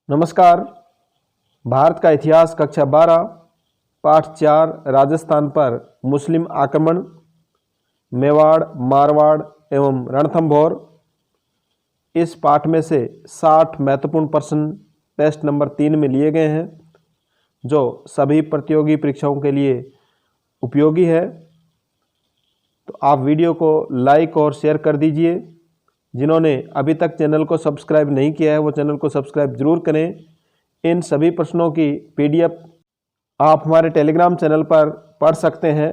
नमस्कार। भारत का इतिहास कक्षा 12 पाठ 4 राजस्थान पर मुस्लिम आक्रमण, मेवाड़, मारवाड़ एवं रणथंभौर। इस पाठ में से 60 महत्वपूर्ण प्रश्न टेस्ट नंबर 3 में लिए गए हैं जो सभी प्रतियोगी परीक्षाओं के लिए उपयोगी है। तो आप वीडियो को लाइक और शेयर कर दीजिए। जिन्होंने अभी तक चैनल को सब्सक्राइब नहीं किया है वो चैनल को सब्सक्राइब जरूर करें। इन सभी प्रश्नों की पीडीएफ आप हमारे टेलीग्राम चैनल पर पढ़ सकते हैं,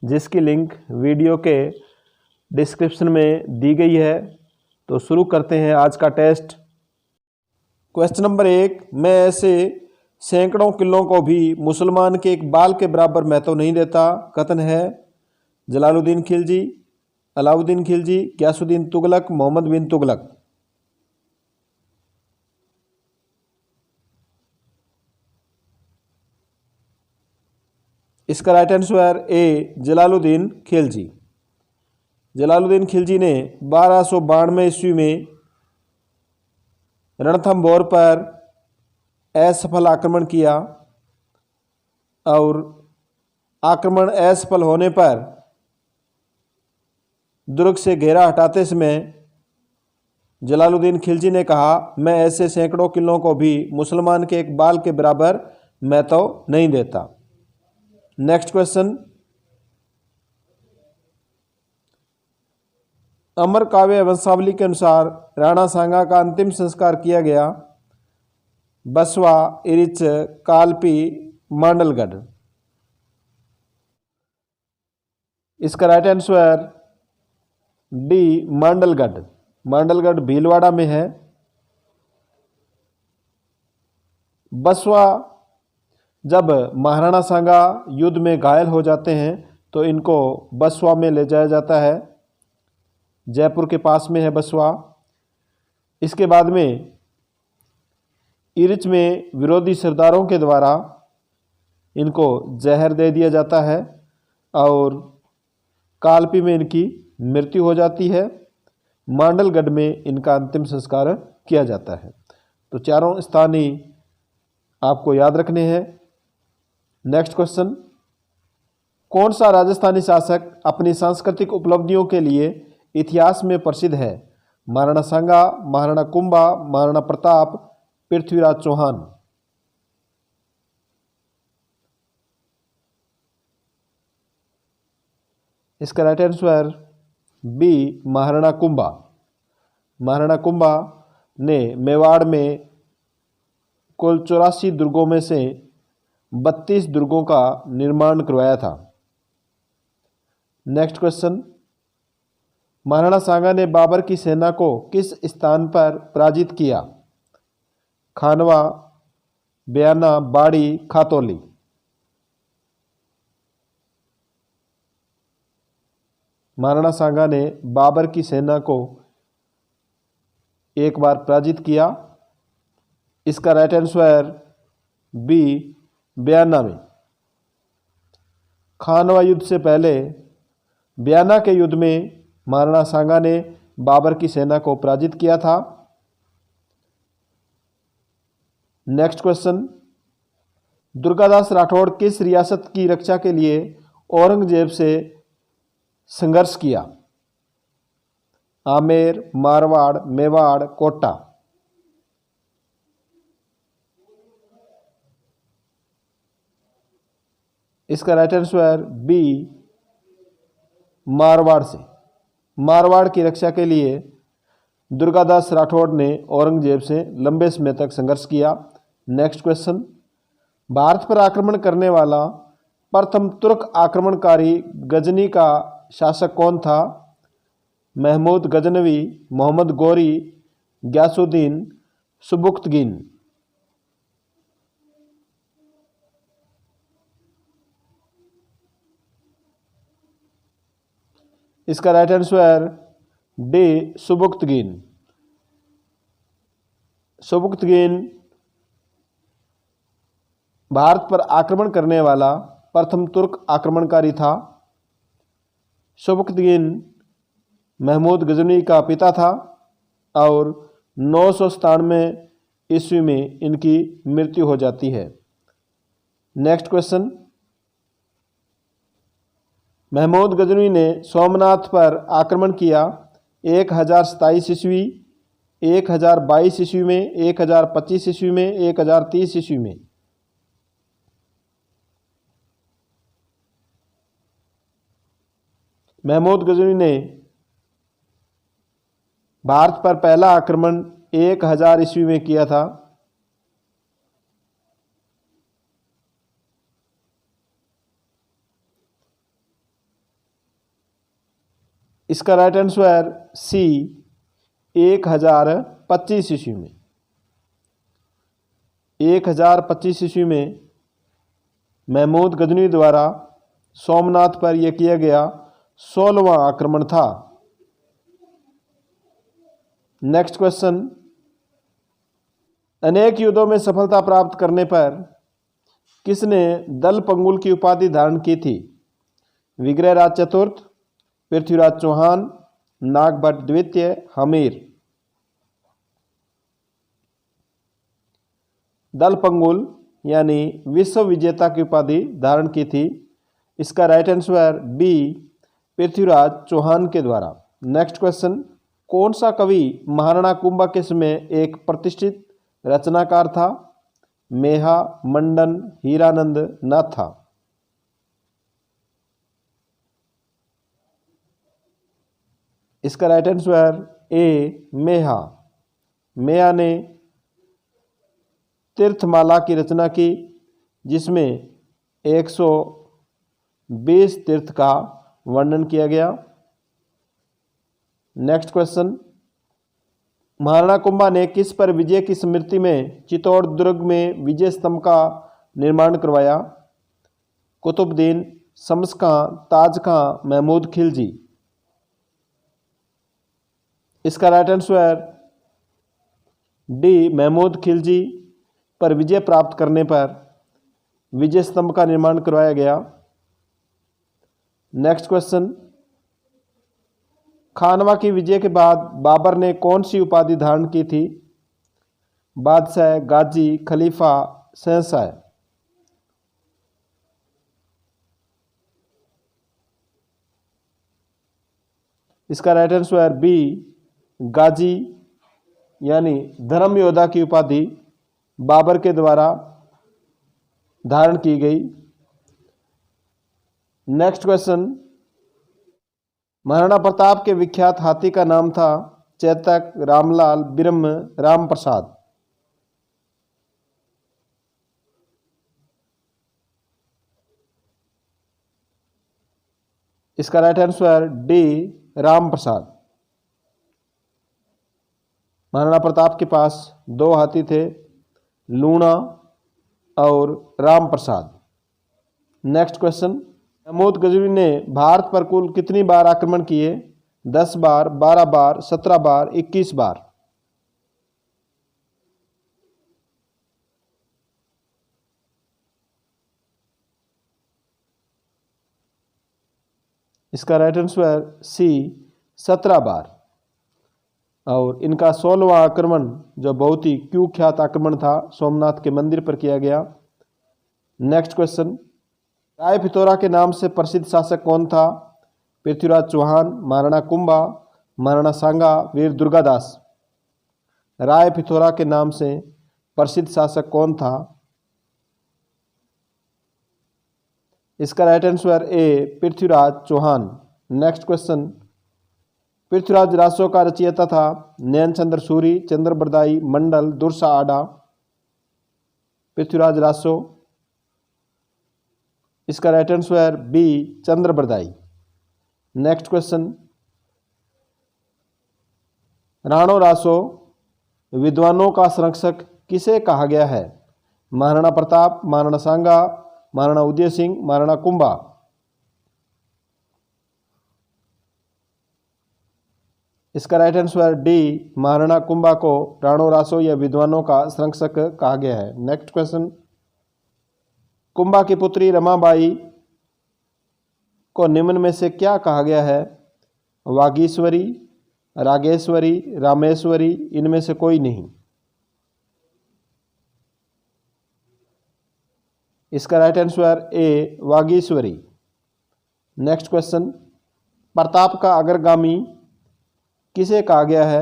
जिसकी लिंक वीडियो के डिस्क्रिप्शन में दी गई है। तो शुरू करते हैं आज का टेस्ट। क्वेश्चन नंबर 1, मैं ऐसे सैकड़ों किलों को भी मुसलमान के एक बाल के बराबर महत्व नहीं देता। कथन है जलालुद्दीन खिलजी, अलाउद्दीन खिलजी, गयासुद्दीन तुगलक, मोहम्मद बिन तुगलक। इसका राइट आंसर ए जलालुद्दीन खिलजी। जलालुद्दीन खिलजी ने 1292 ईस्वी में रणथंभौर पर असफल आक्रमण किया और आक्रमण असफल होने पर दुर्ग से घेरा हटाते समय जलालुद्दीन खिलजी ने कहा, मैं ऐसे सैकड़ों किलों को भी मुसलमान के एक बाल के बराबर महत्व नहीं देता। नेक्स्ट क्वेश्चन, अमर काव्य वंशावली के अनुसार राणा सांगा का अंतिम संस्कार किया गया बसवा, इरिच, कालपी, मांडलगढ़। इसका right answer D Mandalgarh. Mandalgarh Bhilwara में है। बसवा, जब महाराणा सांगा युद्ध में घायल हो जाते हैं तो इनको बसवा में ले जाया जाता है। जयपुर के पास में है बसवा। इसके बाद में इरिच में विरोधी सरदारों के द्वारा इनको जहर दे दिया जाता है और कालपी में इनकी मृत्यु हो जाती है। मांडलगढ़ में इनका अंतिम संस्कार किया जाता है। तो चारों स्थान ही आपको याद रखने हैं। नेक्स्ट क्वेश्चन, कौन सा राजस्थानी शासक अपनी सांस्कृतिक उपलब्धियों के लिए इतिहास में प्रसिद्ध है? महाराणा सांगा, महाराणा कुंभा, महाराणा प्रताप, पृथ्वीराज चौहान। इसका right answer B Maharana Kumbha. Maharana Kumbha ने मेवाड़ में कुल 84 दुर्गों में से 32 दुर्गों का निर्माण करवाया था। नेक्स्ट क्वेश्चन, महाराणा सांगा ने बाबर की सेना को किस स्थान पर पराजित किया? खानवा, बयाना, बाड़ी, खातौली। महाराणा सांगा ने बाबर की सेना को एक बार पराजित किया। इसका राइट आंसर बी बयाना में। खानवा युद्ध से पहले बयाना के युद्ध में महाराणा सांगा ने बाबर की सेना को पराजित किया था। नेक्स्ट क्वेश्चन, दुर्गादास राठौड़ किस रियासत की रक्षा के लिए औरंगजेब से संघर्ष किया? आमेर, मारवाड़, मेवाड़, कोटा। इसका राइट आंसर बी मारवाड़ से। मारवाड़ की रक्षा के लिए दुर्गादास राठौड़ ने औरंगजेब से लंबे समय तक संघर्ष किया। नेक्स्ट क्वेश्चन, भारत पर आक्रमण करने वाला प्रथम तुर्क आक्रमणकारी गजनी का शासक कौन था? महमूद गजनवी, मोहम्मद गौरी, गयासुद्दीन, सुबुक्तगीन। इसका right answer D Sabuktigin. Sabuktigin Bharat पर आक्रमण करने वाला प्रथम तुर्क आक्रमणकारी था। सुबुक्तगीन महमूद गजनी का पिता था और 997 ईस्वी में इनकी मृत्यु हो जाती है। नेक्स्ट क्वेश्चन, महमूद गजनवी ने सोमनाथ पर आक्रमण किया 1027 ईस्वी, 1022 ईस्वी में, 1025 ईस्वी में, 1030 ईस्वी में। महमूद गजनवी ने भारत पर पहला आक्रमण 1000 ईस्वी में किया था। इसका राइट आंसर सी 1025 ईस्वी में। 1025 ईस्वी में महमूद गजनवी द्वारा सोमनाथ पर यह किया गया 16वां आक्रमण था। नेक्स्ट क्वेश्चन, अनेक युद्धों में सफलता प्राप्त करने पर किसने दल पंगुल की उपाधि धारण की थी? विग्रहराज चतुर्थ, पृथ्वीराज चौहान, नागभट्ट द्वितीय, हमीर। दल पंगुल यानी विश्व विजेता की उपाधि धारण की थी। इसका right answer B Prithviraj Chauhan के द्वारा। नेक्स्ट क्वेश्चन, कौन सा कवि महाराणा कुंभा के समय एक प्रतिष्ठित रचनाकार था? मेहा, मंडन, हीरानंद, नाथा। इसका राइट आंसर ए मेहा। मेहा ने तीर्थमाला की रचना की, जिसमें 120 तीर्थ का वर्णन किया गया। नेक्स्ट क्वेश्चन, महाराणा कुंभा ने किस पर विजय की स्मृति में चित्तौड़ दुर्ग में विजय स्तंभ का निर्माण करवाया? कुतुबुद्दीन, शम्स खां, ताज खां, महमूद खिलजी। इसका right answer D Mahmud Khilji पर विजय प्राप्त करने पर विजय स्तंभ का निर्माण करवाया गया। नेक्स्ट क्वेश्चन, खानवा की विजय के बाद बाबर ने कौन सी उपाधि धारण की थी? बादशाह, गाजी, खलीफा, शहंशाह। इसका राइट आंसर बी गाजी यानी धर्म योद्धा की उपाधि बाबर के द्वारा धारण की गई। नेक्स्ट क्वेश्चन, महाराणा प्रताप के विख्यात हाथी का नाम था? चेतक, रामलाल, ब्रह्म, राम प्रसाद। इसका right answer D Ram Prasad. Maharana Pratap के पास 2 हाथी थे, लूणा और राम प्रसाद। नेक्स्ट क्वेश्चन, महमूद गजनवी ने भारत पर कुल कितनी बार आक्रमण किए? 10 बार, 12 बार, 17 बार, 21 बार। इसका राइट आंसर सी 17 बार। और इनका 16वां आक्रमण जो बहुत ही कुख्यात आक्रमण था सोमनाथ के मंदिर पर किया गया। नेक्स्ट क्वेश्चन, राय पिथौरा के नाम से प्रसिद्ध शासक कौन था? पृथ्वीराज चौहान, महाराणा कुंभा, महाराणा सांगा, वीर दुर्गादास। राय पिथौरा के नाम से प्रसिद्ध शासक कौन था? इसका right answer A Prithviraj Chauhan. Next question, Prithviraj Raso का रचयिता था? नैनचंद्र सूरी, चंद्रबरदाई, मंडल, दुर्सा आडा। पृथ्वीराज रासो। इसका right answer B Chandbardai. Next question, राणो रासो विद्वानों का संरक्षक किसे कहा गया है? महाराणा प्रताप, महाराणा सांगा, महाराणा उदय सिंह, महाराणा कुंभा। इसका right answer D Maharana Kumbha को राणो रासो या विद्वानों का संरक्षक कहा गया है। नेक्स्ट क्वेश्चन, कुंभा की पुत्री रमाबाई को निम्न में से क्या कहा गया है? वागीश्वरी, रागेश्वरी, रामेश्वरी, इनमें से कोई नहीं। इसका राइट आंसर ए वागीश्वरी। नेक्स्ट क्वेश्चन, प्रताप का अग्रगामी किसे कहा गया है?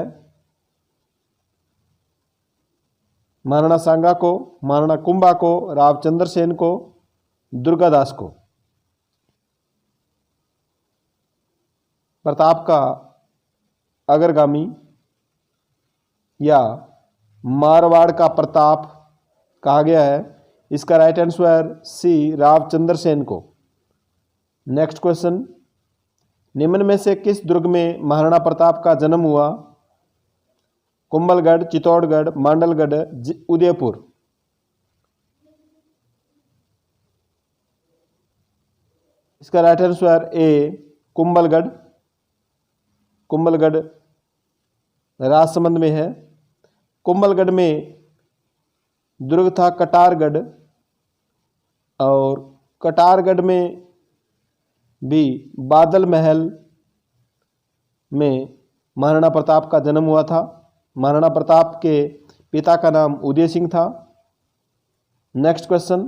महाराणा सांगा को, महाराणा कुंभा को, रावचंद्र सेन को, दुर्गादास को। प्रताप का अग्रगामी या मारवाड़ का प्रताप कहा गया है, इसका right answer C Raochandra Sen को। नेक्स्ट क्वेश्चन, निम्न में से किस दुर्ग में महाराणा प्रताप का जन्म हुआ? कुंभलगढ़, चित्तौड़गढ़, मांडलगढ़, उदयपुर। इसका राइट आंसर ए कुंभलगढ़। कुंभलगढ़ राजसमंद में है। कुंभलगढ़ में दुर्ग था कटारगढ़, और कटारगढ़ में भी बादल महल में महाराणा प्रताप का जन्म हुआ था। महाराणा प्रताप के पिता का नाम उदय सिंह था। Next question,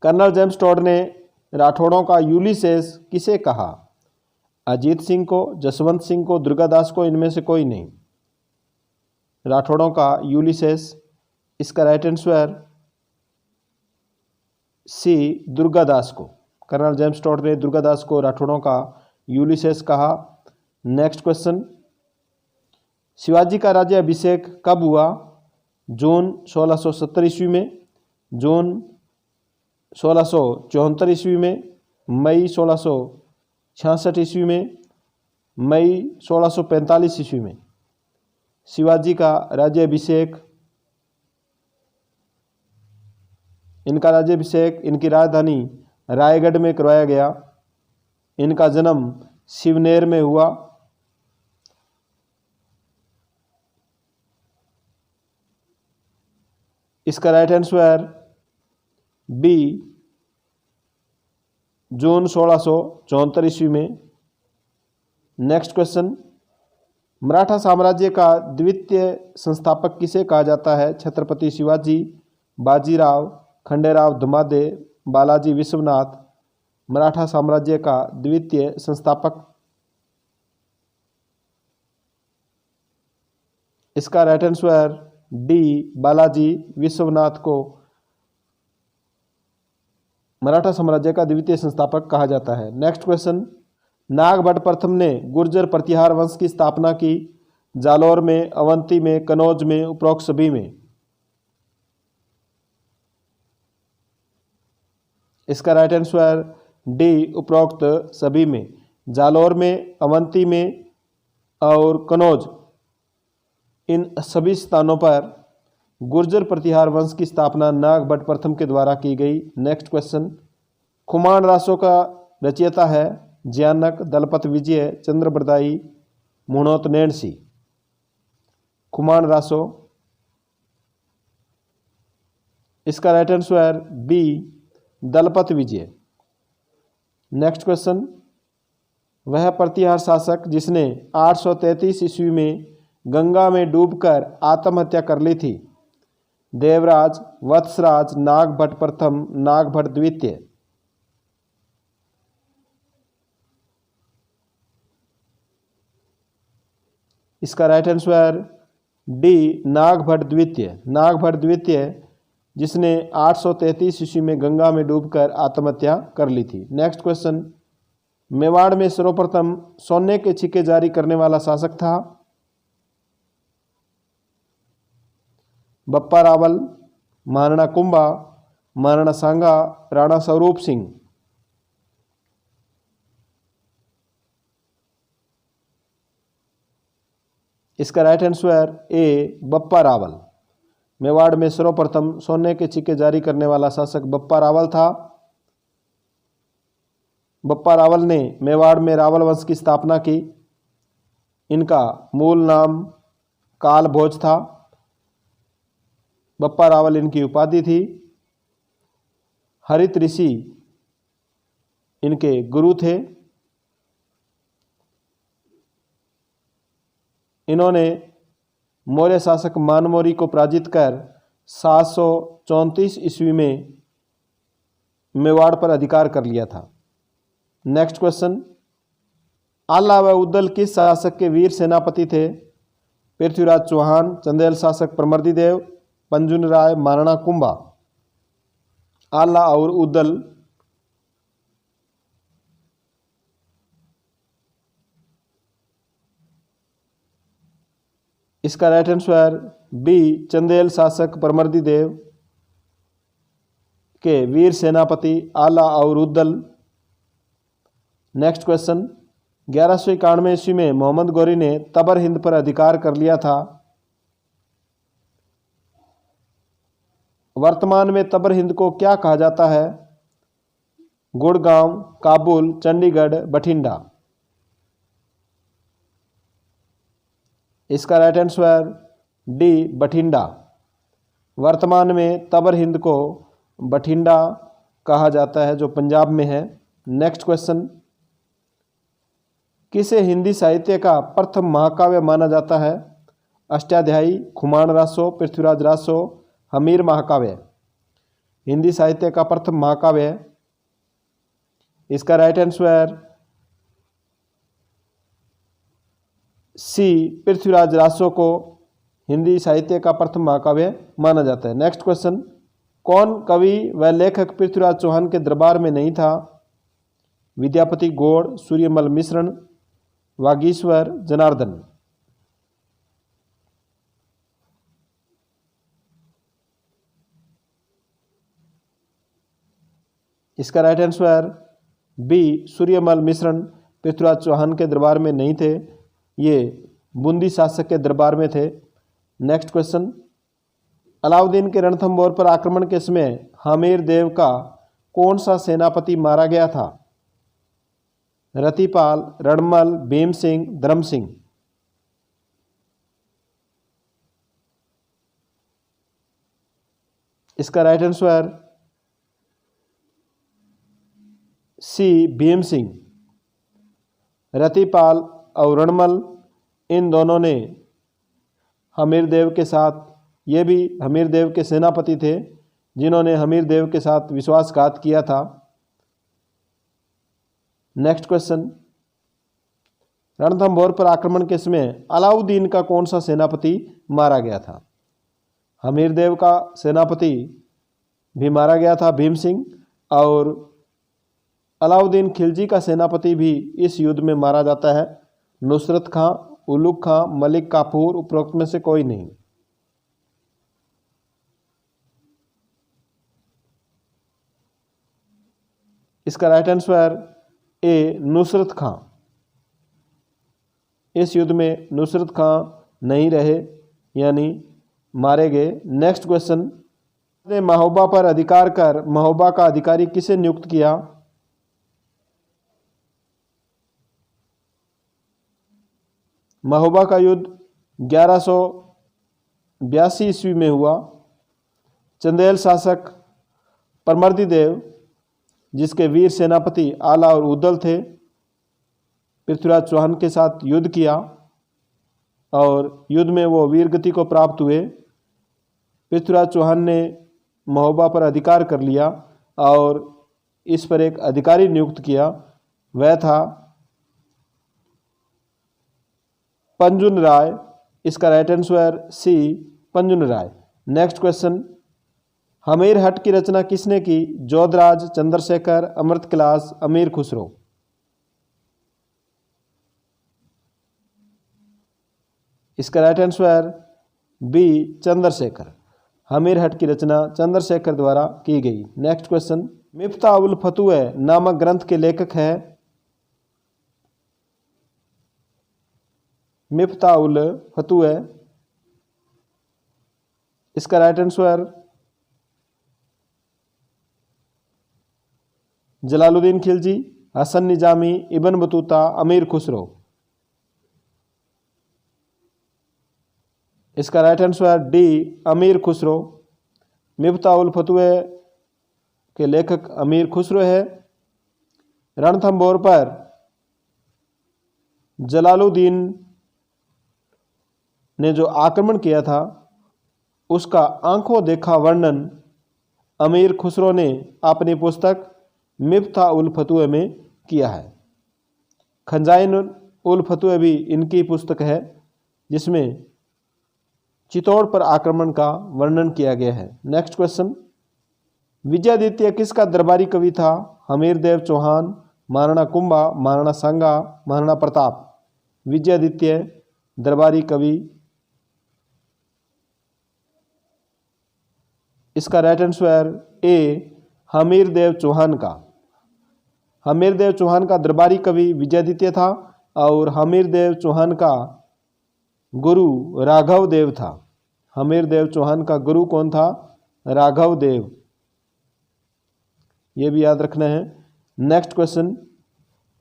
colonel James Tod ने राठौड़ों का यूलिसेस किसे कहा? अजीत सिंह को, जसवंत सिंह को, दुर्गादास को, इनमें से कोई नहीं। राठौड़ों का यूलिसेस, इसका राइट आंसर सी दुर्गादास को। कर्नल जेम्स टोड ने दुर्गादास को राठौड़ों का यूलिसेस कहा। नेक्स्ट क्वेश्चन, शिवाजी का राज्य अभिषेक कब हुआ? जून 1670 ईस्वी में, जून 1674 ईस्वी में, मई 1666 ईस्वी में, मई 1645 ईस्वी में। शिवाजी का राज्याभिषेक, इनका राज्याभिषेक इनकी राजधानी रायगढ़ में करवाया गया। इनका जन्म शिवनेर में हुआ। इसका राइट आंसर बी जून 1674 ईस्वी में। नेक्स्ट क्वेश्चन, मराठा साम्राज्य का द्वितीय संस्थापक किसे कहा जाता है? छत्रपति शिवाजी, बाजीराव, खंडेराव धुमादे, बालाजी विश्वनाथ। मराठा साम्राज्य का द्वितीय संस्थापक, इसका right answer D Balaji Vishwanath को मराठा साम्राज्य का द्वितीय संस्थापक कहा जाता है। नेक्स्ट क्वेश्चन, नागभट्ट प्रथम ने गुर्जर प्रतिहार वंश की स्थापना की? जालौर में, अवंती में, कनौज में, उपरोक्त सभी में। इसका राइट आंसर डी उपरोक्त सभी में। जालौर में, अवंती में और कनौज, इन सभी स्थानों पर गुर्जर प्रतिहार वंश की स्थापना नागभट्ट प्रथम के द्वारा की गई। नेक्स्ट क्वेश्चन, खुमान रासों का रचयिता है? ज्ञानक, दलपत विजय, चंद्रबरदाई, मुणोत नैणसी। खुमान रासो, इसका राइट आंसर बी दलपत विजय। नेक्स्ट क्वेश्चन, वह प्रतिहार शासक जिसने 833 ईस्वी में गंगा में डूबकर आत्महत्या कर ली थी? देवराज, वत्सराज, नागभट्ट प्रथम, नागभट्ट द्वितीय। इसका राइट आंसर डी नागभट्ट द्वितीय। नागभट्ट द्वितीय जिसने 833 ईस्वी में गंगा में डूबकर आत्महत्या कर ली थी। नेक्स्ट क्वेश्चन, मेवाड़ में सर्वप्रथम सोने के सिक्के जारी करने वाला शासक था? बप्पा रावल, महाराणा कुंभा, महाराणा सांगा, राणा स्वरूप सिंह। इसका राइट आंसर ए बप्पा रावल। मेवाड़ में सर्वप्रथम सोने के सिक्के जारी करने वाला शासक बप्पा रावल था। बप्पा रावल ने मेवाड़ में रावल वंश की स्थापना की। इनका मूल नाम काल भोज था। बप्पा रावल इनकी उपाधि थी। हरित ऋषि इनके गुरु थे। इन्होंने मौर्य शासक मानमौरी को पराजित कर 734 ईस्वी में मेवाड़ पर अधिकार कर लिया था। नेक्स्ट क्वेश्चन, आला व उद्दल किस शासक के वीर सेनापति थे? पृथ्वीराज चौहान, चंदेल शासक परमर्दिदेव, पंजुन राय, महाराणा कुंभा। आला और उद्दल इसका राइट आंसर बी, चंदेल शासक परमर्दिदेव के वीर सेनापति आला और उद्दल। नेक्स्ट क्वेश्चन, 1191 ईस्वी में मोहम्मद गौरी ने तबर हिंद पर अधिकार कर लिया था। वर्तमान में तबर हिंद को क्या कहा जाता है? गुड़गांव, काबुल, चंडीगढ़, बठिंडा। इसका राइट आंसर डी, बठिंडा। वर्तमान में तबर हिंद को बठिंडा कहा जाता है, जो पंजाब में है। नेक्स्ट क्वेश्चन, किसे हिंदी साहित्य का प्रथम महाकाव्य माना जाता है? अष्टाध्यायी, खुमान रासो, पृथ्वीराज रासो, हमीर महाकाव्य। हिंदी साहित्य का प्रथम महाकाव्य, इसका right answer C, Prithviraj Raso को हिंदी साहित्य का प्रथम महाकाव्य माना जाता है। नेक्स्ट क्वेश्चन, कौन कवि व लेखक पृथ्वीराज चौहान के दरबार में नहीं था? विद्यापति, गौड़, सूर्यमल मिश्रण, वागीश्वर, जनार्दन। इसका राइट आंसर बी, सूर्यमल मिश्रण पृथ्वीराज चौहान के दरबार में नहीं थे, ये बूंदी शासक के दरबार में थे। नेक्स्ट क्वेश्चन, अलाउद्दीन के रणथंभौर पर आक्रमण के समय हमीर देव का कौन सा सेनापति मारा गया था? रतिपाल, रणमल, भीम सिंह, धर्म सिंह। इसका right answer C, Bhim Singh. Ratipal और रणमल इन दोनों ने हमीर देव के साथ, ये भी हमीर देव के सेनापति थे जिन्होंने हमीर देव के साथ विश्वासघात किया था। नेक्स्ट क्वेश्चन, रणथंभौर पर आक्रमण के समय अलाउद्दीन का कौन सा सेनापति मारा गया था? हमीर देव का सेनापति भी मारा गया था, भीम सिंह, और अलाउद्दीन खिलजी का सेनापति भी इस युद्ध में मारा जाता है, नुसरत खां, उलुग खां, मलिक काफूर, उपरोक्त में से कोई नहीं। इसका राइट आंसर ए, नुसरत खां। इस युद्ध में नुसरत खां नहीं रहे, यानी मारे गए। नेक्स्ट क्वेश्चन, ने महोबा पर अधिकार कर महोबा का अधिकारी किसे नियुक्त किया? महोबा का युद्ध 1182 ईस्वी में हुआ। चंदेल शासक परमर्दिदेव, जिसके वीर सेनापति आला और उद्दल थे, पृथ्वीराज चौहान के साथ युद्ध किया और युद्ध में वो वीर गति को प्राप्त हुए। पृथ्वीराज चौहान ने महोबा पर अधिकार कर लिया और इस पर एक अधिकारी नियुक्त किया, वह था पंजुन राय। इसका राइट आंसर सी, पंजुन राय। नेक्स्ट क्वेश्चन, हमीर हट की रचना किसने की? जोधराज, चंद्रशेखर, अमृतकलास, अमीर खुसरो। इसका right answer B, Chandrashekhar. Hammir Hath की रचना चंद्रशेखर द्वारा की गई। नेक्स्ट क्वेश्चन, मिफ्ता उल फतुह नामक ग्रंथ के लेखक है? मिफ्ता उल फतुह। इसका राइट आंसर जलालुद्दीन खिलजी, हसन निजामी, इब्न बतूता, अमीर खुसरो। इसका राइट आंसर डी, अमीर खुसरो। मिफ्ता उल फतुह के लेखक अमीर खुसरो है। रणथंभौर पर जलालुद्दीन ने जो आक्रमण किया था उसका आंखों देखा वर्णन अमीर खुसरो ने अपनी पुस्तक मिफ्ता उल फतुह में किया है। खजाइन उल फतुह भी इनकी पुस्तक है जिसमें चित्तौड़ पर आक्रमण का वर्णन किया गया है। नेक्स्ट क्वेश्चन, विजयादित्य किसका दरबारी कवि था? हमीरदेव चौहान, महाराणा कुंभा, महाराणा सांगा, महाराणा प्रताप। विजयादित्य दरबारी कवि। इसका right answer A Hammirdev Chauhan का। हमीरदेव चौहान का दरबारी कवि विजयादित्य था और हमीरदेव चौहान का गुरु राघव देव था। हमीरदेव चौहान का गुरु कौन था? राघव देव। ये भी याद रखना है। नेक्स्ट क्वेश्चन,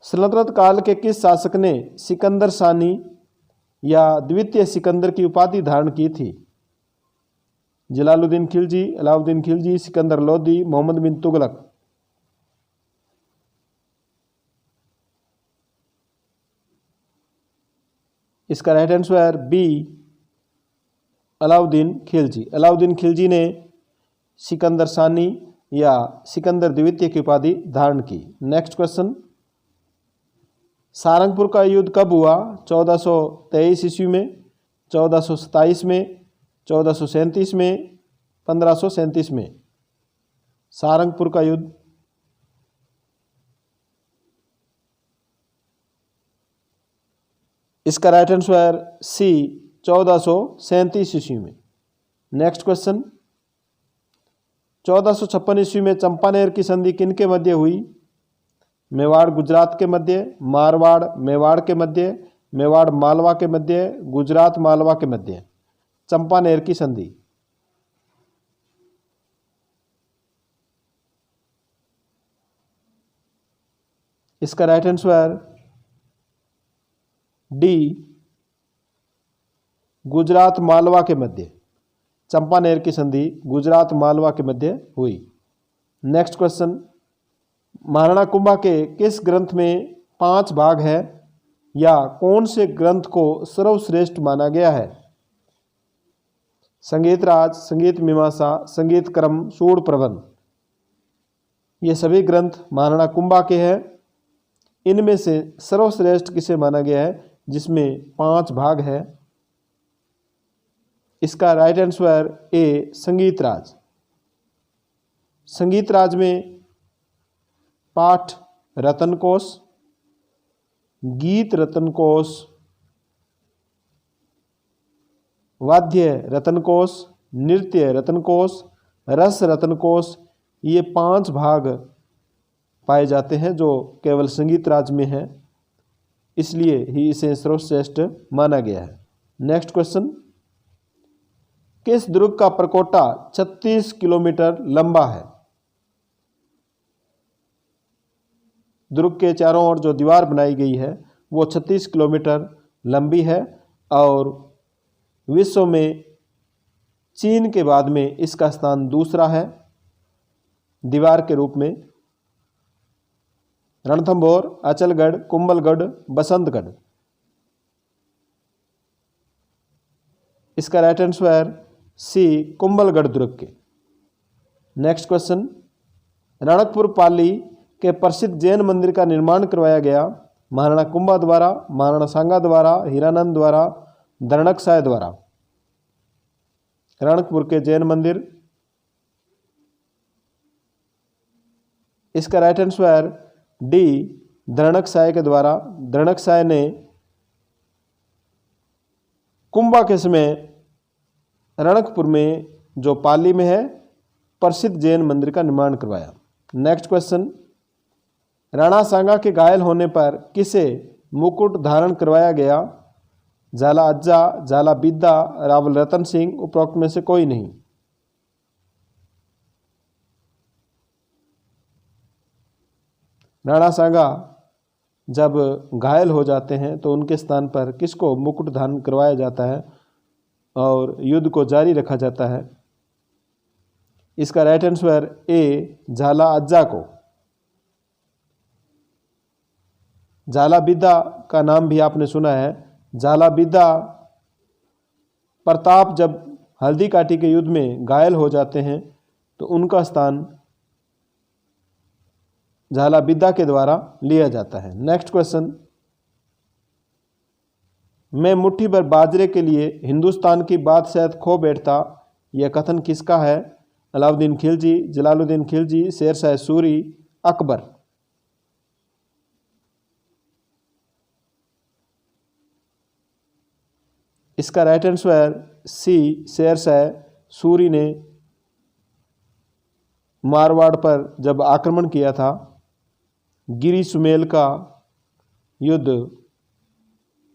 सल्तनत काल के किस शासक ने सिकंदर सानी या द्वितीय सिकंदर की उपाधि धारण की थी? जलालुद्दीन खिलजी, अलाउद्दीन खिलजी, सिकंदर लोदी, मोहम्मद बिन तुगलक। इसका right answer B Alauddin Khilji. Alauddin Khilji ने सिकंदर सानी या सिकंदर द्वितीय की उपाधि धारण की। नेक्स्ट क्वेश्चन, सारंगपुर का युद्ध कब हुआ? 1423 ईस्वी में, 1427 में, 1437 में, 1537 में। सारंगपुर का युद्ध इसका राइट आंसर सी 1437 ईस्वी में। नेक्स्ट क्वेश्चन, 1456 ईस्वी में चंपानेर की संधि किनके मध्य हुई? मेवाड़ गुजरात के मध्य, मारवाड़ मेवाड़ के मध्य, मेवाड़ मालवा के मध्य, गुजरात मालवा के मध्य। चंपानेर की संधि। इसका right answer D Gujarat Malwa के मध्य। चंपानेर की संधि गुजरात मालवा के मध्य हुई। नेक्स्ट क्वेश्चन, महाराणा कुंभा के किस ग्रंथ में 5 भाग है या कौन से ग्रंथ को सर्वश्रेष्ठ माना गया है? संगीत राज, संगीत मीमांसा, संगीत क्रम, सूड प्रबंध। ये सभी ग्रंथ महाराणा कुंभा के हैं। इनमें से सर्वश्रेष्ठ किसे माना गया है जिसमें 5 भाग है? इसका राइट आंसर ए संगीत राज। संगीत राज में पाठ रतन कोश, गीत रतन कोश, वाद्य रतन कोश, नृत्य रतन कोश, रस रतन कोश, ये 5 भाग पाए जाते हैं जो केवल संगीत राज में है, इसलिए ही इसे सर्वश्रेष्ठ माना गया है। नेक्स्ट क्वेश्चन, किस दुर्ग का प्रकोटा 36 किलोमीटर लंबा है? दुर्ग के चारों ओर जो दीवार बनाई गई है वो 36 किलोमीटर लंबी है और विश्व में चीन के बाद में इसका स्थान दूसरा है दीवार के रूप में। रणथंभौर, अचलगढ़, कुंभलगढ़, बसंतगढ़। इसका राइट आंसर सी कुंभलगढ़ दुर्ग के। नेक्स्ट क्वेश्चन, रणकपुर पाली के प्रसिद्ध जैन मंदिर का निर्माण करवाया गया? महाराणा कुंभा द्वारा, महाराणा सांगा द्वारा, हीरानंद द्वारा, दरणकसाय द्वारा। रणकपुर के जैन मंदिर। इसका राइट आंसर डी दरणकसाय के द्वारा। दरणकसाय ने कुंभा के समय रणकपुर में जो पाली में है प्रसिद्ध जैन मंदिर का निर्माण करवाया। नेक्स्ट क्वेश्चन, राणा सांगा के घायल होने पर किसे मुकुट धारण करवाया गया? झाला अज्जा, झाला बिद्दा, रावल रतन सिंह, उपरोक्त में से कोई नहीं। राणा सांगा जब घायल हो जाते हैं तो उनके स्थान पर किसको मुकुट धारण करवाया जाता है और युद्ध को जारी रखा जाता है? इसका राइट आंसर ए झाला अज्जा को। झाला बिद्दा का नाम भी आपने सुना है। झाला बिद्दा प्रताप जब हल्दी घाटी के युद्ध में घायल हो जाते हैं तो उनका स्थान झाला विद्या के द्वारा लिया जाता है। नेक्स्ट क्वेश्चन, मैं मुट्ठी भर बाजरे के लिए हिंदुस्तान की बादशाहत खो बैठता, यह कथन किसका है? अलाउद्दीन खिलजी, जलालुद्दीन खिलजी, शेरशाह सूरी, अकबर। इसका right answer C, Shershah Suri ने मारवाड़ पर जब आक्रमण किया था, गिरी सुमेल का युद्ध,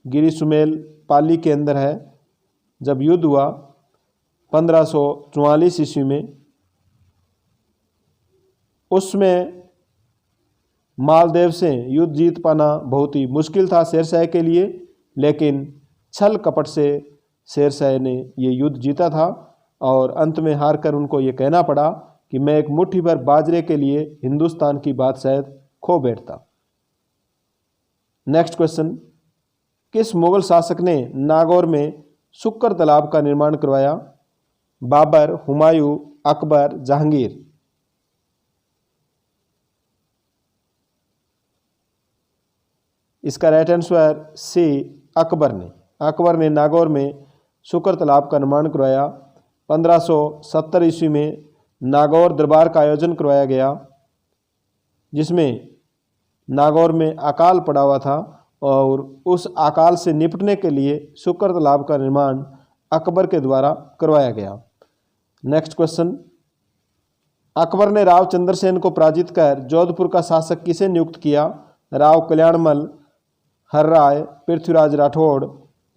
गिरी सुमेल पाली के अंदर है, जब युद्ध हुआ 1544 ईस्वी में, उसमें मालदेव से युद्ध जीत पाना बहुत ही मुश्किल था शेरशाह के लिए, लेकिन छल कपट से शेरशाह ने ये युद्ध जीता था और अंत में हार कर उनको ये कहना पड़ा कि मैं एक मुट्ठी भर बाजरे के लिए हिंदुस्तान की बादशाहत खो बैठता। नेक्स्ट क्वेश्चन, किस मुगल शासक ने नागौर में शुक्र तालाब का निर्माण करवाया? बाबर, हुमायूं, अकबर, जहांगीर। इसका राइट आंसर सी, अकबर ने। अकबर ने नागौर में शुक्र तालाब का निर्माण करवाया। 1570 ईस्वी में नागौर दरबार का आयोजन करवाया गया, जिसमें नागौर में अकाल पड़ा हुआ था और उस अकाल से निपटने के लिए शुक्र तालाब का निर्माण अकबर के द्वारा करवाया गया। नेक्स्ट क्वेश्चन, अकबर ने राव चंद्रसेन को पराजित कर जोधपुर का शासक किसे नियुक्त किया? राव कल्याणमल, हर्राय, पृथ्वीराज राठौड़,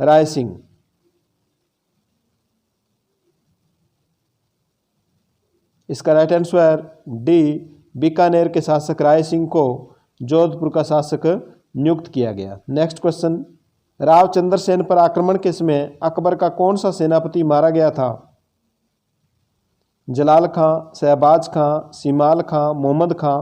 राय सिंह। इसका राइट आंसर डी, बीकानेर के शासक राय सिंह को जोधपुर का शासक नियुक्त किया गया। नेक्स्ट क्वेश्चन, राव चंद्रसेन पर आक्रमण के समय अकबर का कौन सा सेनापति मारा गया था? जलाल खां, शहबाज खां, सीमाल खां, मोहम्मद खां।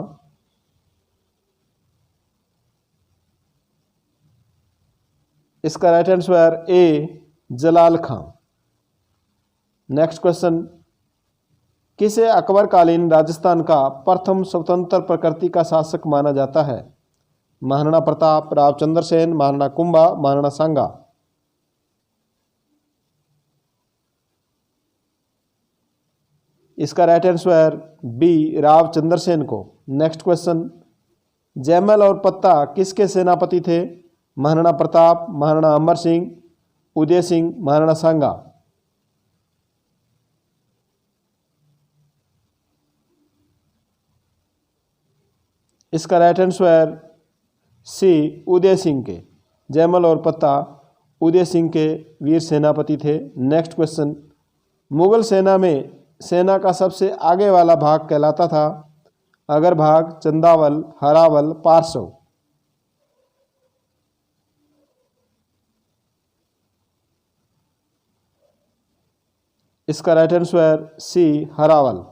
इसका राइट आंसर ए, जलाल खां। नेक्स्ट क्वेश्चन, किसे अकबरकालीन राजस्थान का प्रथम स्वतंत्र प्रकृति का शासक माना जाता है? महाराणा प्रताप, राव चंद्रसेन, महाराणा कुंभा, महाराणा सांगा। इसका right answer B, Rao Chandrasen को। नेक्स्ट क्वेश्चन, जयमल और पत्ता किसके सेनापति थे? महाराणा प्रताप, महाराणा अमर सिंह, उदय सिंह, महाराणा सांगा। इसका राइट आंसर सी, उदय सिंह के। जयमल और पत्ता उदय सिंह के वीर सेनापति थे। नेक्स्ट क्वेश्चन, मुगल सेना में सेना का सबसे आगे वाला भाग कहलाता था? अग्रभाग, चंदावल, हरावल, पार्श्व। इसका राइट आंसर सी, हरावल।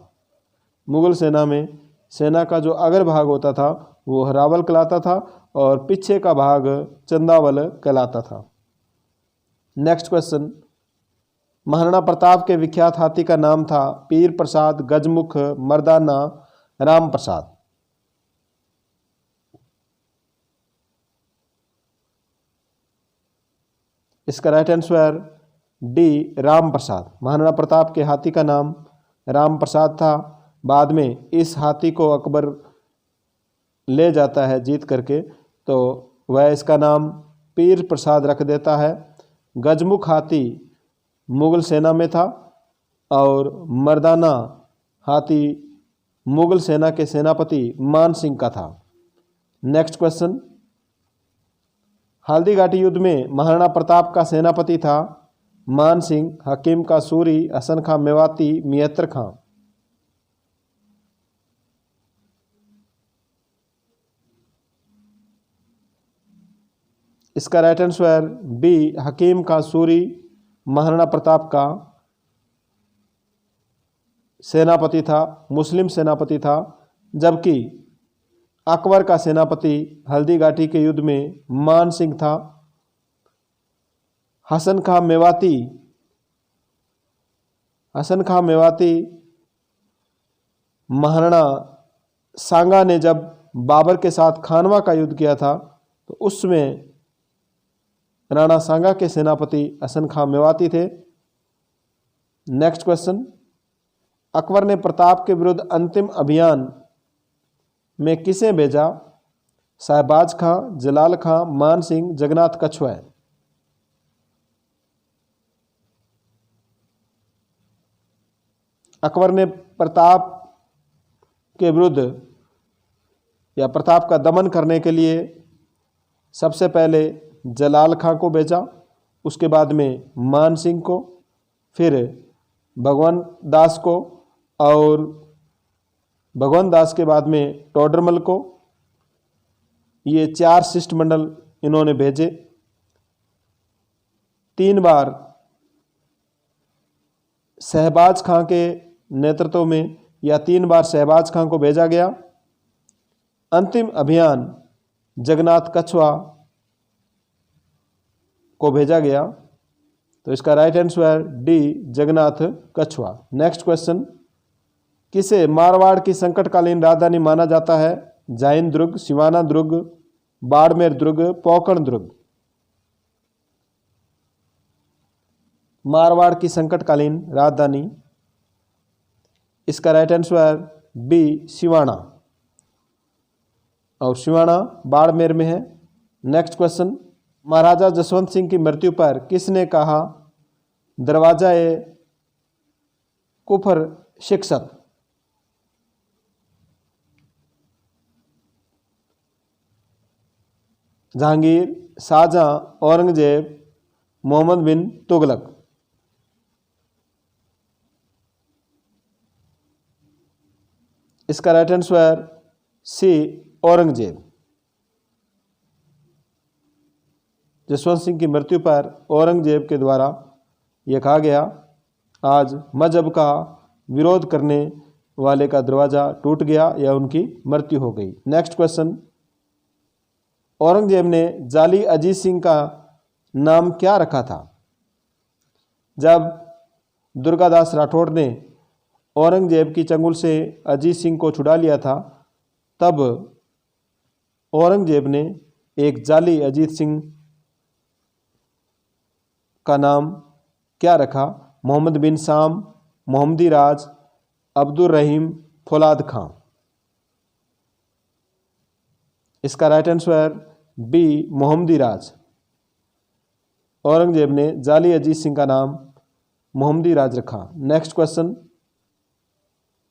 मुगल सेना में सेना का जो अग्रभाग होता था वो हरावल कहलाता था और पीछे का भाग चंदावल कहलाता था। नेक्स्ट क्वेश्चन, महाराणा प्रताप के विख्यात हाथी का नाम था? पीर प्रसाद, गजमुख, मर्दाना, राम प्रसाद। इसका right answer D, Ram Prasad. Maharana Pratap के हाथी का नाम राम प्रसाद था। बाद में इस हाथी को अकबर ले जाता है जीत करके, तो वह इसका नाम पीर प्रसाद रख देता है। गजमुख हाथी मुगल सेना में था और मर्दाना हाथी मुगल सेना के सेनापति मान सिंह का था। नेक्स्ट क्वेश्चन, हल्दी घाटी युद्ध में महाराणा प्रताप का सेनापति था? मान सिंह, हकीम का सूरी, हसन खां मेवाती, मियत्र खां। इसका राइट आंसर बी, हकीम का सूरी महाराणा प्रताप का सेनापति था, मुस्लिम सेनापति था, जबकि अकबर का सेनापति हल्दी घाटी के युद्ध में मान सिंह था। हसन खां मेवाती हसन खां मेवाती महाराणा सांगा ने जब बाबर के साथ खानवा का युद्ध किया था तो उसमें राणा सांगा के सेनापति हसन खां मेवाती थे। नेक्स्ट क्वेश्चन, अकबर ने प्रताप के विरुद्ध अंतिम अभियान में किसे भेजा? शहबाज खां, जलाल खां, मान सिंह, जगन्नाथ कछुआ। अकबर ने प्रताप के विरुद्ध या प्रताप का दमन करने के लिए सबसे पहले जलाल खां को भेजा, उसके बाद में मान सिंह को, फिर भगवान दास को, और भगवान दास के बाद में टोडरमल को। ये 4 शिष्टमंडल इन्होंने भेजे। 3 बार शहबाज खां के नेतृत्व में या 3 बार शहबाज खां को भेजा गया। अंतिम अभियान जगन्नाथ कछुआ को भेजा गया। तो इसका राइट आंसर डी, जगन्नाथ कछुआ। नेक्स्ट क्वेश्चन, किसे मारवाड़ की संकटकालीन राजधानी माना जाता है? जाइन दुर्ग, सिवाना दुर्ग, बाड़मेर दुर्ग, पोकरण दुर्ग। मारवाड़ की संकटकालीन राजधानी, इसका राइट आंसर बी, सिवाना, और सिवाना बाड़मेर में है। नेक्स्ट क्वेश्चन, महाराजा जसवंत सिंह की मृत्यु पर किसने कहा दरवाजा ए कुफर शिक्षत? जहांगीर, शाहजहां, औरंगजेब, मोहम्मद बिन तुगलक। इसका right answer C, Aurangzeb. Jaswant Singh की मृत्यु पर औरंगजेब के द्वारा यह कहा गया, आज मजहब का विरोध करने वाले का दरवाजा टूट गया या उनकी मृत्यु हो गई। नेक्स्ट क्वेश्चन, औरंगजेब ने जाली अजीत सिंह का नाम क्या रखा था? जब दुर्गादास राठौड़ ने औरंगजेब की चंगुल से अजीत सिंह को छुड़ा लिया था, तब औरंगजेब ने एक जाली अजीत सिंह का नाम क्या रखा? मोहम्मद बिन शाम, मोहम्मदी राज, अब्दुल रहीम, फौलाद खां। इसका राइट आंसर बी, मोहम्मदी राज। औरंगजेब ने जाली अजीत सिंह का नाम मोहम्मदी राज रखा। नेक्स्ट क्वेश्चन,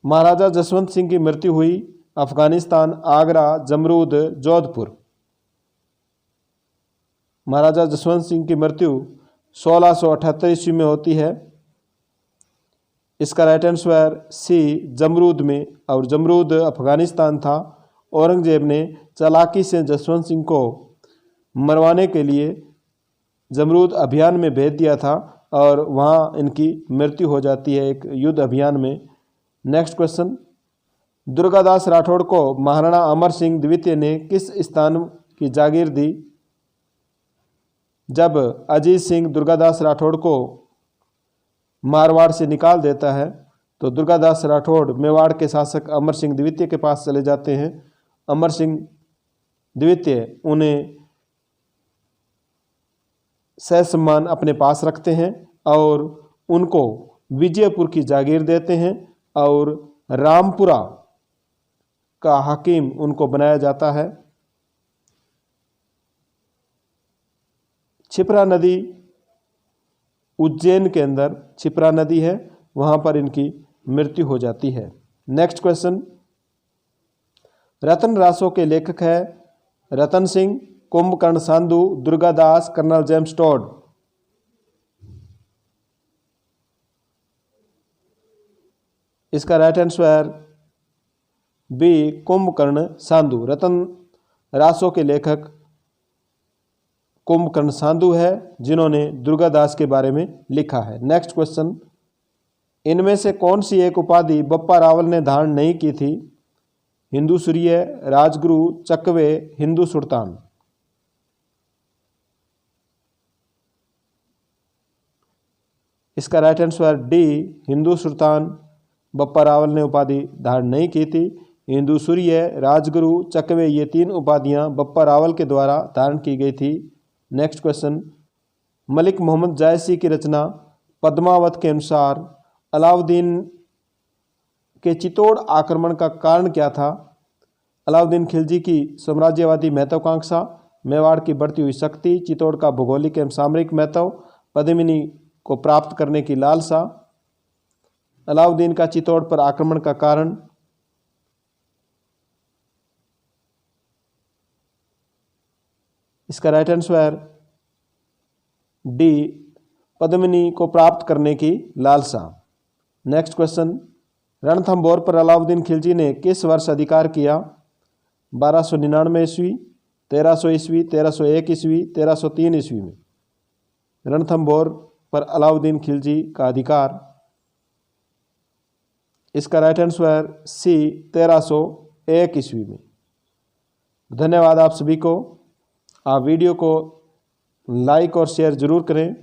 महाराजा जसवंत सिंह की मृत्यु हुई अफगानिस्तान, आगरा, जमरूद, जोधपुर। महाराजा जसवंत सिंह की मृत्यु 1678 ईस्वी में होती है। इसका राइट आंसर सी, जमरूद में, और जमरूद अफगानिस्तान था। औरंगजेब ने चालाकी से जसवंत सिंह को मरवाने के लिए जमरूद अभियान में भेज दिया था और वहाँ इनकी मृत्यु हो जाती है एक युद्ध अभियान में। नेक्स्ट क्वेश्चन, दुर्गादास राठौड़ को महाराणा अमर सिंह द्वितीय ने किस स्थान की जागीर दी? जब अजीत सिंह दुर्गादास राठौड़ को मारवाड़ से निकाल देता है तो दुर्गादास राठौड़ मेवाड़ के शासक अमर सिंह द्वितीय के पास चले जाते हैं। अमर सिंह द्वितीय उन्हें ससम्मान अपने पास रखते हैं और उनको विजयपुर की जागीर देते हैं और रामपुरा का हाकिम उनको बनाया जाता है। छिप्रा नदी उज्जैन के अंदर छिप्रा नदी है, वहाँ पर इनकी मृत्यु हो जाती है। नेक्स्ट क्वेश्चन, रतन रासों के लेखक है Ratan Singh, Kumbhakarna Sandhu, Durgadas, colonel James Tod. इसका right answer B, Kumbhakarna Sandhu. Ratan रासों के लेखक कुंभकर्ण सांधु है जिन्होंने दुर्गादास के बारे में लिखा है। नेक्स्ट क्वेश्चन, इनमें से कौन सी एक उपाधि बप्पा रावल ने धारण नहीं की थी? हिंदू सूर्य, राजगुरु, चकवे, हिंदू सुल्तान। इसका राइट आंसर डी, हिंदू सुल्तान बप्पा रावल ने उपाधि धारण नहीं की थी। हिंदू सूर्य, राजगुरु, चकवे ये 3 उपाधियां बप्पा रावल के द्वारा धारण की गई थी। नेक्स्ट क्वेश्चन, मलिक मोहम्मद जायसी की रचना पद्मावत के अनुसार अलाउद्दीन के चित्तौड़ आक्रमण का कारण क्या था? अलाउद्दीन खिलजी की साम्राज्यवादी महत्वाकांक्षा, मेवाड़ की बढ़ती हुई शक्ति, चित्तौड़ का भौगोलिक एवं सामरिक महत्व, पद्मिनी को प्राप्त करने की लालसा। अलाउद्दीन का चित्तौड़ पर आक्रमण का कारण? इसका राइट आंसर डी, पद्मिनी को प्राप्त करने की लालसा। नेक्स्ट क्वेश्चन, रणथंभौर पर अलाउद्दीन खिलजी ने किस वर्ष अधिकार किया? 1299 ईस्वी, 1300 ईस्वी, 1301 ईस्वी, 1303 ईस्वी में रणथंभौर पर अलाउद्दीन खिलजी का अधिकार? इसका राइट आंसर सी, 1301 ईस्वी में। धन्यवाद आप सभी को। आप वीडियो को लाइक और शेयर जरूर करें।